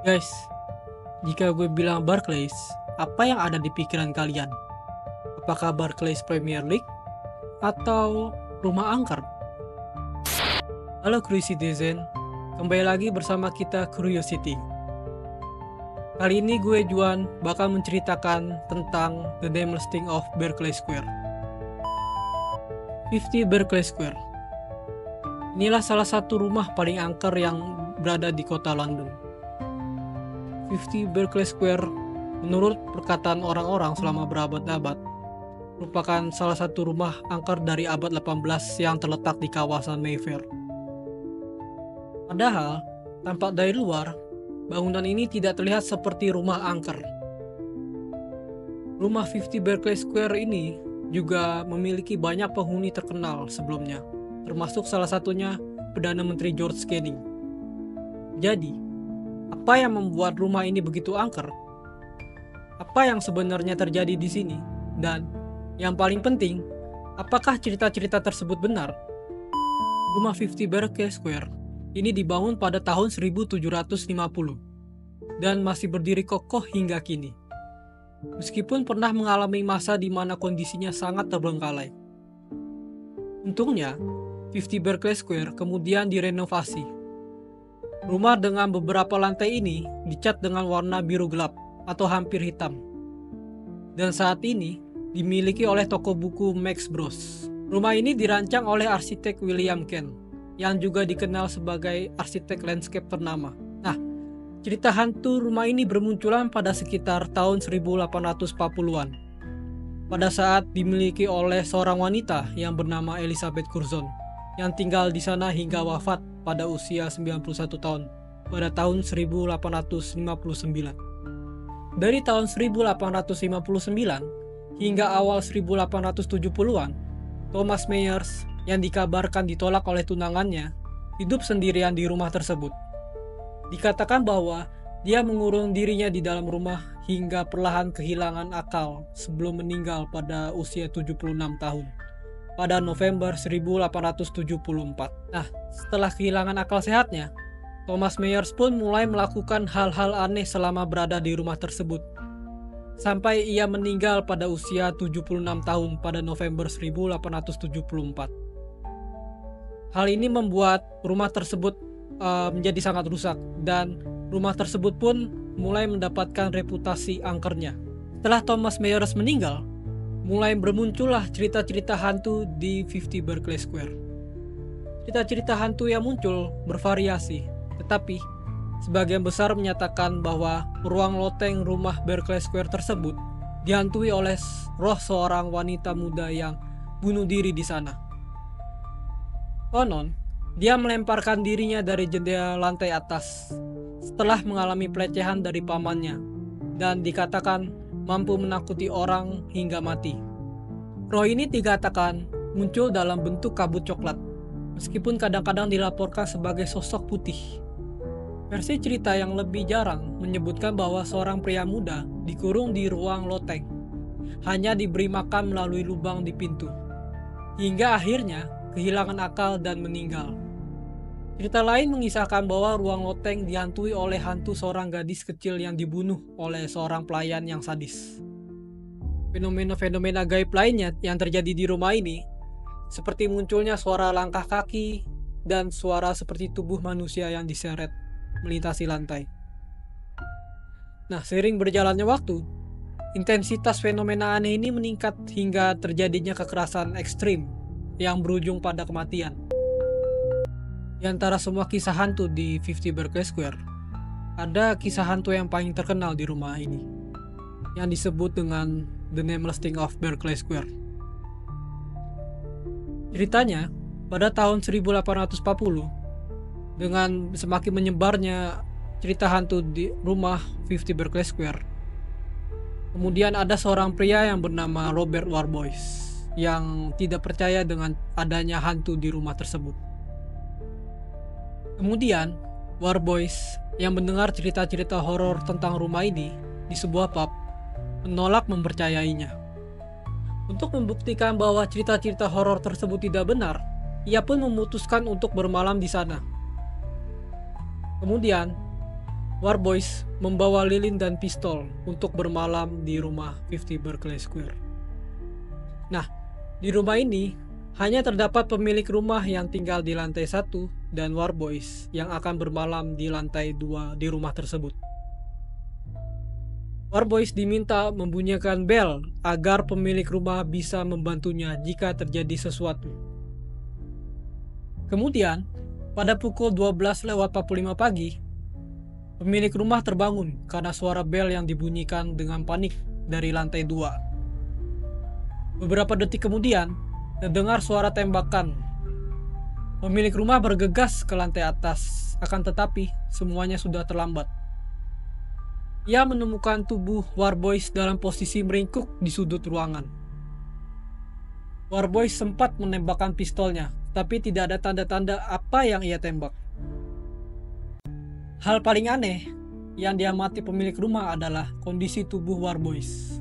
Guys, jika gue bilang Barclays, apa yang ada di pikiran kalian? Apakah Barclays Premier League atau rumah angker? Halo Curiosity, kembali lagi bersama kita Curiosity. Kali ini gue Juan bakal menceritakan tentang The Nameless Thing of Berkeley Square. 50 Berkeley Square. Inilah salah satu rumah paling angker yang berada di kota London. 50 Berkeley Square, menurut perkataan orang-orang selama berabad-abad, merupakan salah satu rumah angker dari abad 18 yang terletak di kawasan Mayfair. Padahal, tampak dari luar, bangunan ini tidak terlihat seperti rumah angker. Rumah 50 Berkeley Square ini juga memiliki banyak penghuni terkenal sebelumnya, termasuk salah satunya Perdana Menteri George Canning. Jadi, apa yang membuat rumah ini begitu angker? Apa yang sebenarnya terjadi di sini? Dan yang paling penting, apakah cerita-cerita tersebut benar? Rumah 50 Berkeley Square ini dibangun pada tahun 1750 dan masih berdiri kokoh hingga kini. Meskipun pernah mengalami masa di mana kondisinya sangat terbengkalai. Untungnya, 50 Berkeley Square kemudian direnovasi. Rumah dengan beberapa lantai ini dicat dengan warna biru gelap atau hampir hitam. Dan saat ini dimiliki oleh toko buku Max Bros. Rumah ini dirancang oleh arsitek William Kent, yang juga dikenal sebagai arsitek landscape ternama. Nah, cerita hantu rumah ini bermunculan pada sekitar tahun 1840-an. Pada saat dimiliki oleh seorang wanita yang bernama Elizabeth Curzon, yang tinggal di sana hingga wafat pada usia 91 tahun pada tahun 1859. Dari tahun 1859 hingga awal 1870-an, Thomas Myers yang dikabarkan ditolak oleh tunangannya hidup sendirian di rumah tersebut. Dikatakan bahwa dia mengurung dirinya di dalam rumah hingga perlahan kehilangan akal sebelum meninggal pada usia 76 tahun. Pada November 1874. Nah, setelah kehilangan akal sehatnya, Thomas Myers pun mulai melakukan hal-hal aneh selama berada di rumah tersebut. Sampai ia meninggal pada usia 76 tahun pada November 1874. Hal ini membuat rumah tersebut menjadi sangat rusak dan rumah tersebut pun mulai mendapatkan reputasi angkernya. Setelah Thomas Myers meninggal, mulai bermuncullah cerita-cerita hantu di 50 Berkeley Square. Cerita-cerita hantu yang muncul bervariasi, tetapi sebagian besar menyatakan bahwa ruang loteng rumah Berkeley Square tersebut dihantui oleh roh seorang wanita muda yang bunuh diri di sana. Konon, dia melemparkan dirinya dari jendela lantai atas setelah mengalami pelecehan dari pamannya dan dikatakan mampu menakuti orang hingga mati. Roh ini dikatakan muncul dalam bentuk kabut coklat, meskipun kadang-kadang dilaporkan sebagai sosok putih. Versi cerita yang lebih jarang menyebutkan bahwa seorang pria muda dikurung di ruang loteng, hanya diberi makan melalui lubang di pintu, hingga akhirnya kehilangan akal dan meninggal. Cerita lain mengisahkan bahwa ruang loteng dihantui oleh hantu seorang gadis kecil yang dibunuh oleh seorang pelayan yang sadis. Fenomena-fenomena gaib lainnya yang terjadi di rumah ini, seperti munculnya suara langkah kaki dan suara seperti tubuh manusia yang diseret melintasi lantai. Nah, seiring berjalannya waktu, intensitas fenomena aneh ini meningkat hingga terjadinya kekerasan ekstrim yang berujung pada kematian. Di antara semua kisah hantu di 50 Berkeley Square, ada kisah hantu yang paling terkenal di rumah ini, yang disebut dengan The Nameless Thing of Berkeley Square. Ceritanya, pada tahun 1840, dengan semakin menyebarnya cerita hantu di rumah 50 Berkeley Square, kemudian ada seorang pria yang bernama Robert Warboys yang tidak percaya dengan adanya hantu di rumah tersebut. Kemudian, Warboys yang mendengar cerita-cerita horor tentang rumah ini di sebuah pub menolak mempercayainya. Untuk membuktikan bahwa cerita-cerita horor tersebut tidak benar, ia pun memutuskan untuk bermalam di sana. Kemudian, Warboys membawa lilin dan pistol untuk bermalam di rumah 50 Berkeley Square. Nah, di rumah ini hanya terdapat pemilik rumah yang tinggal di lantai 1 dan Warboys yang akan bermalam di lantai 2 di rumah tersebut. Warboys diminta membunyikan bel agar pemilik rumah bisa membantunya jika terjadi sesuatu. Kemudian, pada pukul 12:45 pagi, pemilik rumah terbangun karena suara bel yang dibunyikan dengan panik dari lantai 2. Beberapa detik kemudian, terdengar suara tembakan. Pemilik rumah bergegas ke lantai atas, akan tetapi semuanya sudah terlambat. Ia menemukan tubuh Warboys dalam posisi meringkuk di sudut ruangan. Warboys sempat menembakkan pistolnya, tapi tidak ada tanda-tanda apa yang ia tembak. Hal paling aneh yang diamati pemilik rumah adalah kondisi tubuh Warboys.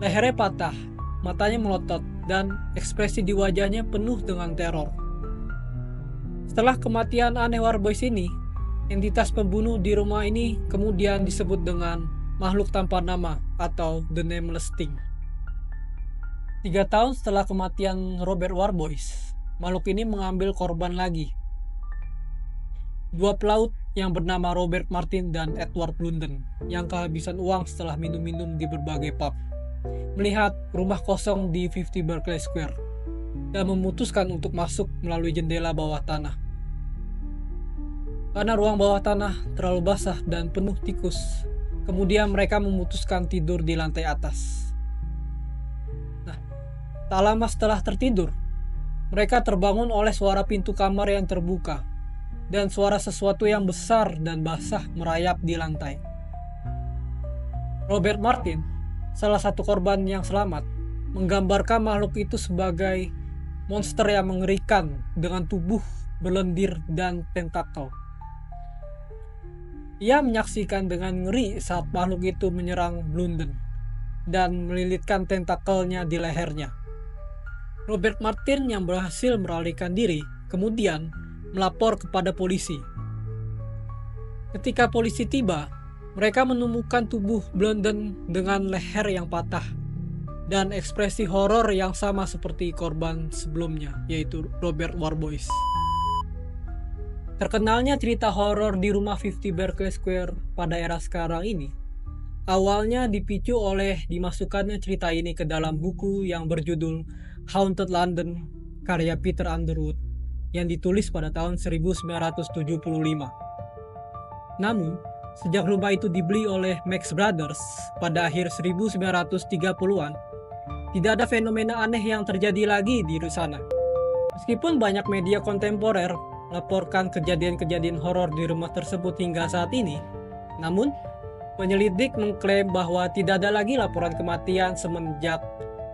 Lehernya patah, matanya melotot, dan ekspresi di wajahnya penuh dengan teror. Setelah kematian aneh Warboys ini, entitas pembunuh di rumah ini kemudian disebut dengan makhluk tanpa nama atau The Nameless Thing. 3 tahun setelah kematian Robert Warboys, makhluk ini mengambil korban lagi. 2 pelaut yang bernama Robert Martin dan Edward Blunden yang kehabisan uang setelah minum-minum di berbagai pub, melihat rumah kosong di 50 Berkeley Square dan memutuskan untuk masuk melalui jendela bawah tanah. Karena ruang bawah tanah terlalu basah dan penuh tikus, kemudian mereka memutuskan tidur di lantai atas. Nah, tak lama setelah tertidur, mereka terbangun oleh suara pintu kamar yang terbuka dan suara sesuatu yang besar dan basah merayap di lantai. Robert Martin, salah satu korban yang selamat, menggambarkan makhluk itu sebagai monster yang mengerikan dengan tubuh berlendir dan tentakel. Ia menyaksikan dengan ngeri saat makhluk itu menyerang Blunden dan melilitkan tentakelnya di lehernya. Robert Martin yang berhasil melarikan diri kemudian melapor kepada polisi. Ketika polisi tiba, mereka menemukan tubuh Blunden dengan leher yang patah dan ekspresi horor yang sama seperti korban sebelumnya, yaitu Robert Warboys. Terkenalnya cerita horor di rumah 50 Berkeley Square pada era sekarang ini awalnya dipicu oleh dimasukkannya cerita ini ke dalam buku yang berjudul Haunted London karya Peter Underwood yang ditulis pada tahun 1975. Namun, sejak rumah itu dibeli oleh Marx Brothers pada akhir 1930-an, tidak ada fenomena aneh yang terjadi lagi di sana. Meskipun banyak media kontemporer melaporkan kejadian-kejadian horor di rumah tersebut hingga saat ini, namun penyelidik mengklaim bahwa tidak ada lagi laporan kematian semenjak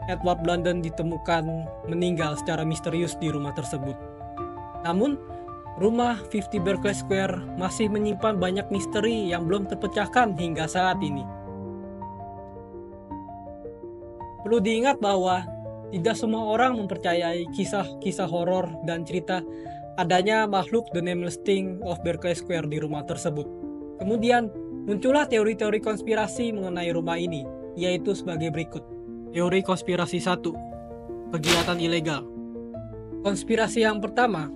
Edward Blunden ditemukan meninggal secara misterius di rumah tersebut. Namun, rumah 50 Berkeley Square masih menyimpan banyak misteri yang belum terpecahkan hingga saat ini. Perlu diingat bahwa tidak semua orang mempercayai kisah-kisah horor dan cerita adanya makhluk The Nameless Thing of Berkeley Square di rumah tersebut. Kemudian, muncullah teori-teori konspirasi mengenai rumah ini, yaitu sebagai berikut. Teori konspirasi 1. Kegiatan ilegal. Konspirasi yang pertama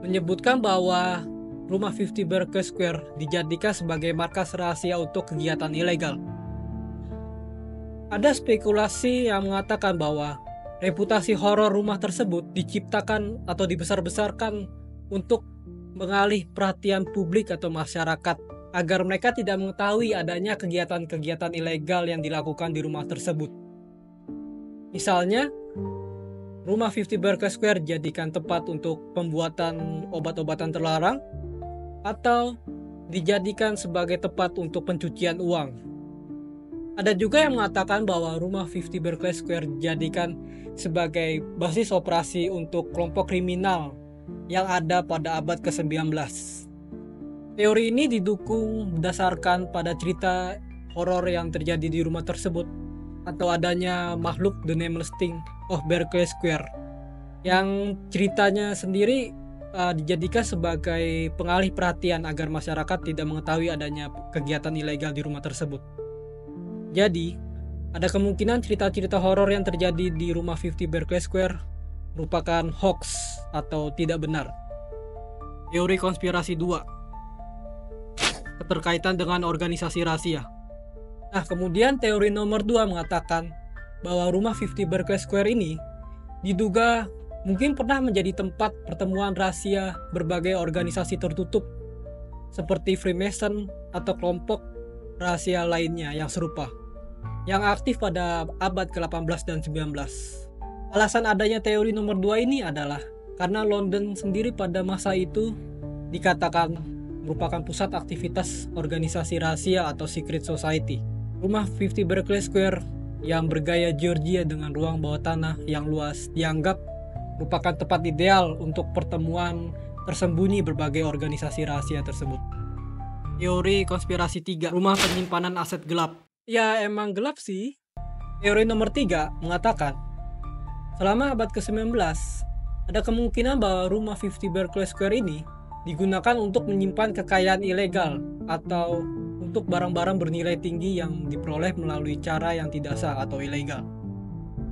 menyebutkan bahwa rumah 50 Berkeley Square dijadikan sebagai markas rahasia untuk kegiatan ilegal. Ada spekulasi yang mengatakan bahwa reputasi horor rumah tersebut diciptakan atau dibesar-besarkan untuk mengalih perhatian publik atau masyarakat agar mereka tidak mengetahui adanya kegiatan-kegiatan ilegal yang dilakukan di rumah tersebut. Misalnya, rumah 50 Berkeley Square dijadikan tempat untuk pembuatan obat-obatan terlarang atau dijadikan sebagai tempat untuk pencucian uang. Ada juga yang mengatakan bahwa rumah 50 Berkeley Square dijadikan sebagai basis operasi untuk kelompok kriminal yang ada pada abad ke-19. Teori ini didukung berdasarkan pada cerita horor yang terjadi di rumah tersebut atau adanya makhluk The Nameless Thing of Berkeley Square yang ceritanya sendiri dijadikan sebagai pengalih perhatian agar masyarakat tidak mengetahui adanya kegiatan ilegal di rumah tersebut. Jadi, ada kemungkinan cerita-cerita horor yang terjadi di rumah 50 Berkeley Square merupakan hoax atau tidak benar. Teori konspirasi 2, keterkaitan dengan organisasi rahasia. Nah, kemudian teori nomor 2 mengatakan bahwa rumah 50 Berkeley Square ini diduga mungkin pernah menjadi tempat pertemuan rahasia berbagai organisasi tertutup seperti Freemason atau kelompok rahasia lainnya yang serupa, yang aktif pada abad ke-18 dan 19. Alasan adanya teori nomor 2 ini adalah karena London sendiri pada masa itu dikatakan merupakan pusat aktivitas organisasi rahasia atau secret society. Rumah 50 Berkeley Square yang bergaya Georgia dengan ruang bawah tanah yang luas dianggap merupakan tempat ideal untuk pertemuan tersembunyi berbagai organisasi rahasia tersebut. Teori konspirasi 3, rumah penyimpanan aset gelap. Ya, emang gelap sih. Teori nomor 3 mengatakan selama abad ke-19 ada kemungkinan bahwa rumah 50 Berkeley Square ini digunakan untuk menyimpan kekayaan ilegal atau untuk barang-barang bernilai tinggi yang diperoleh melalui cara yang tidak sah atau ilegal.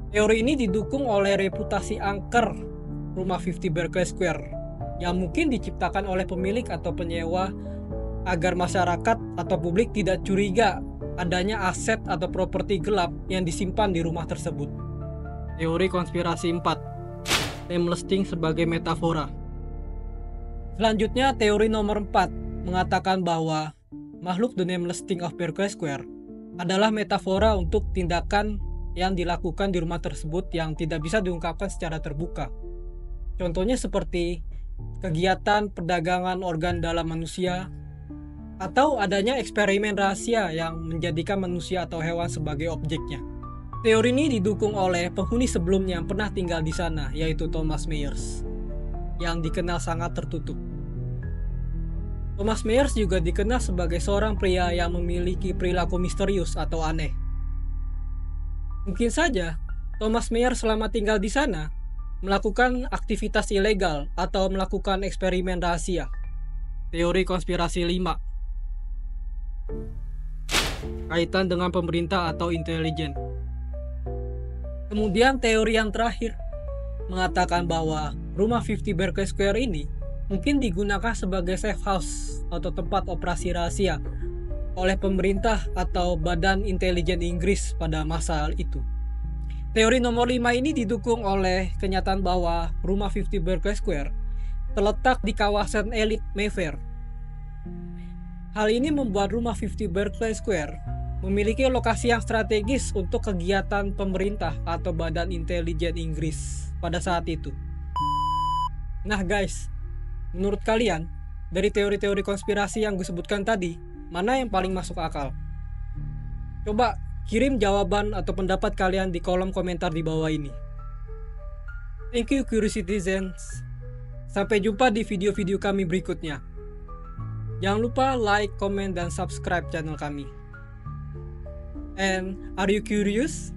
Teori ini didukung oleh reputasi angker rumah 50 Berkeley Square yang mungkin diciptakan oleh pemilik atau penyewa agar masyarakat atau publik tidak curiga adanya aset atau properti gelap yang disimpan di rumah tersebut. Teori konspirasi 4, nameless thing sebagai metafora. Selanjutnya, teori nomor 4 mengatakan bahwa makhluk The Nameless Thing of Berkeley Square adalah metafora untuk tindakan yang dilakukan di rumah tersebut yang tidak bisa diungkapkan secara terbuka. Contohnya seperti kegiatan perdagangan organ dalam manusia atau adanya eksperimen rahasia yang menjadikan manusia atau hewan sebagai objeknya. Teori ini didukung oleh penghuni sebelumnya yang pernah tinggal di sana, yaitu Thomas Myers, yang dikenal sangat tertutup. Thomas Myers juga dikenal sebagai seorang pria yang memiliki perilaku misterius atau aneh. Mungkin saja Thomas Myers selama tinggal di sana melakukan aktivitas ilegal atau melakukan eksperimen rahasia. Teori konspirasi 5, kaitan dengan pemerintah atau intelijen. Kemudian teori yang terakhir mengatakan bahwa rumah 50 Berkeley Square ini mungkin digunakan sebagai safe house atau tempat operasi rahasia oleh pemerintah atau badan intelijen Inggris pada masa itu. Teori nomor 5 ini didukung oleh kenyataan bahwa rumah 50 Berkeley Square terletak di kawasan elit Mayfair. Hal ini membuat rumah 50 Berkeley Square memiliki lokasi yang strategis untuk kegiatan pemerintah atau badan intelijen Inggris pada saat itu. Nah guys, menurut kalian, dari teori-teori konspirasi yang gue sebutkan tadi, mana yang paling masuk akal? Coba kirim jawaban atau pendapat kalian di kolom komentar di bawah ini. Thank you Curiositizens. Sampai jumpa di video-video kami berikutnya. Jangan lupa like, comment, dan subscribe channel kami. And are you curious?